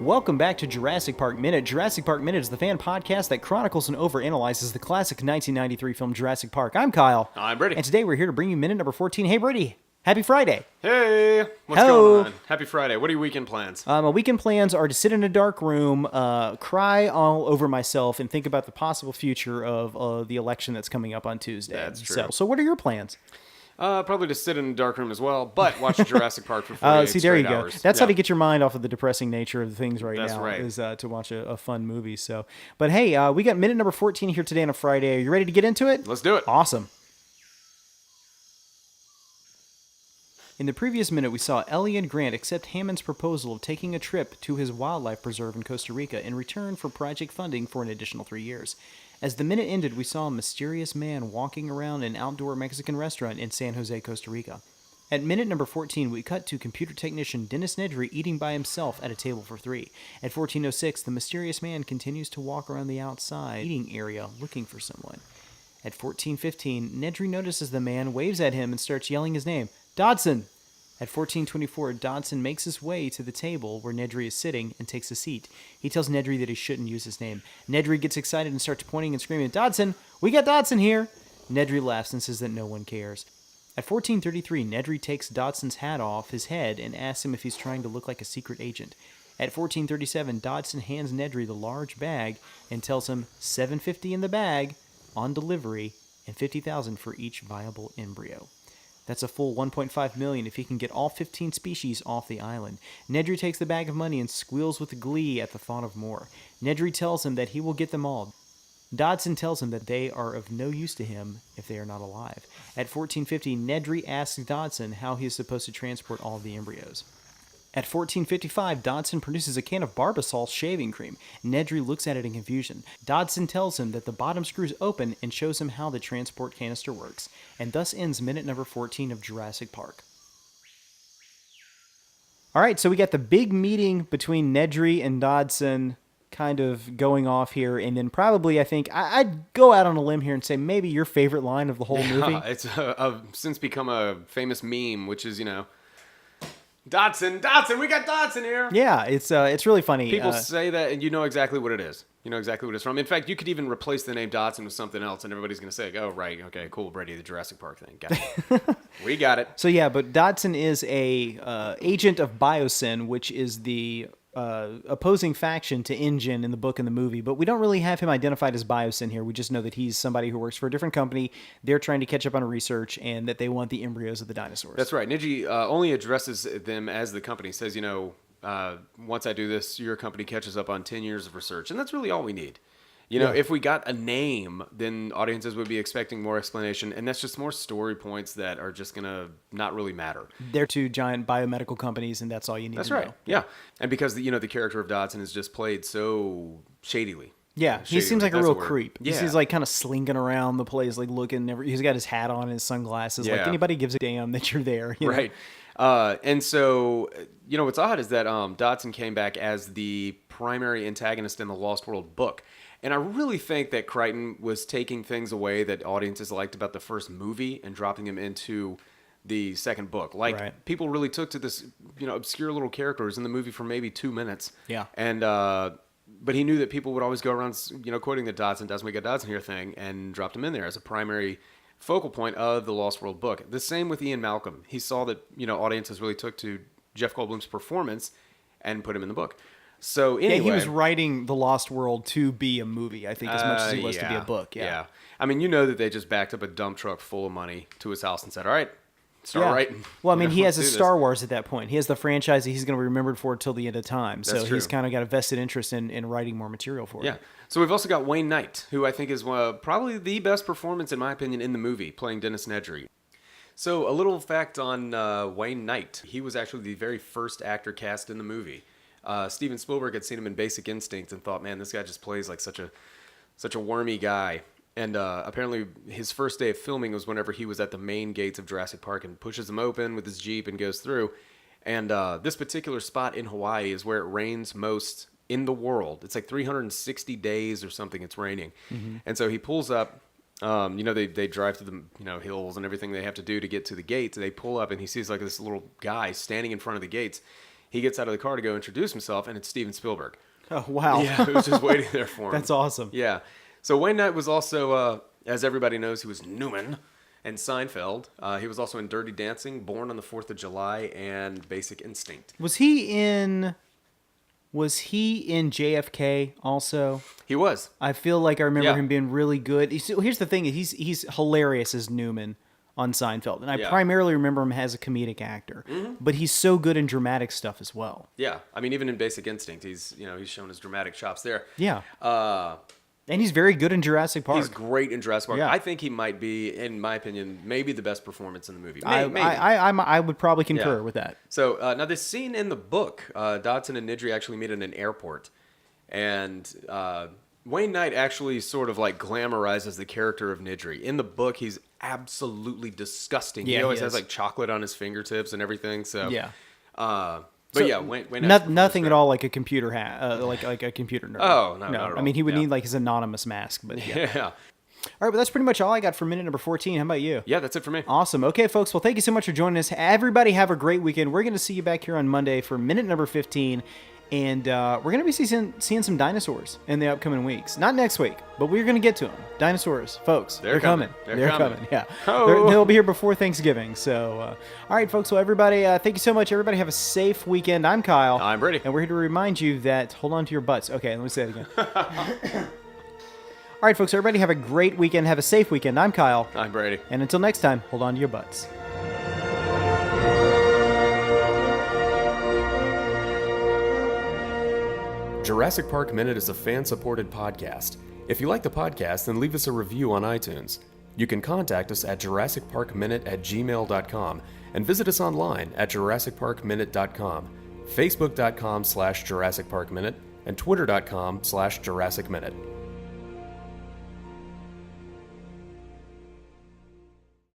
Welcome back to Jurassic Park Minute. Jurassic Park Minute is the fan podcast that chronicles and overanalyzes the classic 1993 film Jurassic Park. I'm Kyle. I'm Brady. And today we're here to bring you minute number 14. Hey, Brady. Happy Friday. Hey, what's Hello. going on? Happy Friday. What are your weekend plans? My weekend plans are to sit in a dark room, cry all over myself, and think about the possible future of the election that's coming up on Tuesday. That's true. So what are your plans? Probably to sit in a dark room as well, but watch Jurassic Park for 48 See, there you straight go. hours. That's how Yeah. to get your mind off of the depressing nature of the things right That's now. right. Is to watch a fun movie. So, but hey, we got minute number 14 here today on a Friday. Are you ready to get into it? Let's do it. Awesome. In the previous minute, we saw Ellie and Grant accept Hammond's proposal of taking a trip to his wildlife preserve in Costa Rica in return for project funding for an additional 3 years. As the minute ended, we saw a mysterious man walking around an outdoor Mexican restaurant in San Jose, Costa Rica. At minute number 14, we cut to computer technician Dennis Nedry eating by himself at a table for 3. At 14:06, the mysterious man continues to walk around the outside eating area looking for someone. At 14:15, Nedry notices the man, waves at him, and starts yelling his name, Dodson! At 14:24, Dodson makes his way to the table where Nedry is sitting and takes a seat. He tells Nedry that he shouldn't use his name. Nedry gets excited and starts pointing and screaming, Dodson! We got Dodson here! Nedry laughs and says that no one cares. At 14:33, Nedry takes Dodson's hat off his head and asks him if he's trying to look like a secret agent. At 14:37, Dodson hands Nedry the large bag and tells him $750 in the bag, on delivery, and $50,000 for each viable embryo. That's a full $1.5 million if he can get all 15 species off the island. Nedry takes the bag of money and squeals with glee at the thought of more. Nedry tells him that he will get them all. Dodson tells him that they are of no use to him if they are not alive. At 14:50, Nedry asks Dodson how he is supposed to transport all of the embryos. At 14:55, Dodson produces a can of Barbasol shaving cream. Nedry looks at it in confusion. Dodson tells him that the bottom screws open and shows him how the transport canister works. And thus ends minute number 14 of Jurassic Park. All right, so we got the big meeting between Nedry and Dodson kind of going off here, and then probably, I think, I'd go out on a limb here and say maybe your favorite line of the whole movie. It's since become a famous meme, which is, Dodson, we got Dodson here. Yeah, it's really funny. People say that, and you know exactly what it is. You know exactly what it's from. In fact, you could even replace the name Dodson with something else, and everybody's going to say, oh, right, okay, cool, Brady, the Jurassic Park thing. Got it. We got it. So yeah, but Dodson is a agent of Biosyn, which is the opposing faction to InGen in the book and the movie, but we don't really have him identified as Biosyn here. We just know that he's somebody who works for a different company. They're trying to catch up on research, and that they want the embryos of the dinosaurs. That's right. Nedry only addresses them as the company. Says, once I do this, your company catches up on 10 years of research, and that's really all we need. If we got a name, then audiences would be expecting more explanation, and that's just more story points that are just going to not really matter. They're two giant biomedical companies, and that's all you need That's to right. know. Yeah. And because, the character of Dodson is just played so shadily. Yeah, he seems like a real creep. Yeah. He's like kind of slinking around the place, like looking. He's got his hat on and his sunglasses. Yeah. Like anybody gives a damn that you're there. You know? Right. And so, what's odd is that Dodson came back as the primary antagonist in the Lost World book. And I really think that Crichton was taking things away that audiences liked about the first movie and dropping them into the second book. Like, people really took to this, obscure little characters in the movie for maybe 2 minutes. Yeah. And, but he knew that people would always go around, quoting the Dodson, we got Dodson here thing, and dropped him in there as a primary focal point of the Lost World book. The same with Ian Malcolm. He saw that, audiences really took to Jeff Goldblum's performance and put him in the book. So anyway, yeah, he was writing The Lost World to be a movie, I think, as much as he was to be a book. Yeah. I mean, that they just backed up a dump truck full of money to his house and said, all right, start writing. Well, I mean, he has a Star Wars at that point. He has the franchise that he's going to be remembered for till the end of time. So he's kind of got a vested interest in writing more material for it. Yeah. So we've also got Wayne Knight, who I think is probably the best performance, in my opinion, in the movie, playing Dennis Nedry. So a little fact on Wayne Knight. He was actually the very first actor cast in the movie. Steven Spielberg had seen him in Basic Instinct and thought, man, this guy just plays like such a wormy guy. And apparently his first day of filming was whenever he was at the main gates of Jurassic Park and pushes them open with his Jeep and goes through. And this particular spot in Hawaii is where it rains most in the world. It's like 360 days or something it's raining. Mm-hmm. And so he pulls up. They drive through the hills and everything they have to do to get to the gates. They pull up and he sees like this little guy standing in front of the gates. He gets out of the car to go introduce himself, and it's Steven Spielberg. Oh, wow. Yeah, who's just waiting there for him. That's awesome. Yeah. So Wayne Knight was also, as everybody knows, he was Newman in Seinfeld. He was also in Dirty Dancing, Born on the 4th of July, and Basic Instinct. Was he in JFK also? He was. I feel like I remember Yeah. him being really good. Here's the thing: he's hilarious as Newman on Seinfeld, and I Yeah. primarily remember him as a comedic actor. But he's so good in dramatic stuff as well. Yeah. I mean, even in Basic Instinct, he's shown his dramatic chops there. Yeah, and he's very good in Jurassic Park. He's great in Jurassic Park. Yeah. I think he might be, in my opinion, maybe the best performance in the movie. Maybe. I would probably concur Yeah. with that. So now this scene in the book, Dodson and Nidri actually meet in an airport, and Wayne Knight actually sort of like glamorizes the character of Nidri. In the book, he's absolutely disgusting. Yeah, he always he has is. like chocolate on his fingertips and everything. So Yeah. But So, yeah, Wayne Knight's Nothing at great. all like a computer like a computer nerd. Oh, no, not at I mean, all. he would Yeah. need like his anonymous mask, but yeah. Yeah, All right, but that's pretty much all I got for minute number 14. How about you? yeah, that's it for me. Awesome. Okay, folks. Well, thank you so much for joining us. Everybody have a great weekend. We're going to see you back here on Monday for minute number 15. And we're going to be seeing some dinosaurs in the upcoming weeks. Not next week, but we're going to get to them. Dinosaurs, folks. They're coming. They're coming. Yeah. Oh. They'll be here before Thanksgiving. So, all right, folks. Well, everybody, thank you so much. Everybody have a safe weekend. I'm Kyle. I'm Brady. And we're here to remind you that, hold on to your butts. Okay, let me say it again. All right, folks. Everybody have a great weekend. Have a safe weekend. I'm Kyle. I'm Brady. And until next time, hold on to your butts. Jurassic Park Minute is a fan-supported podcast. If you like the podcast, then leave us a review on iTunes. You can contact us at JurassicParkMinute@gmail.com and visit us online at JurassicParkMinute.com, Facebook.com/JurassicParkMinute, and Twitter.com/JurassicMinute.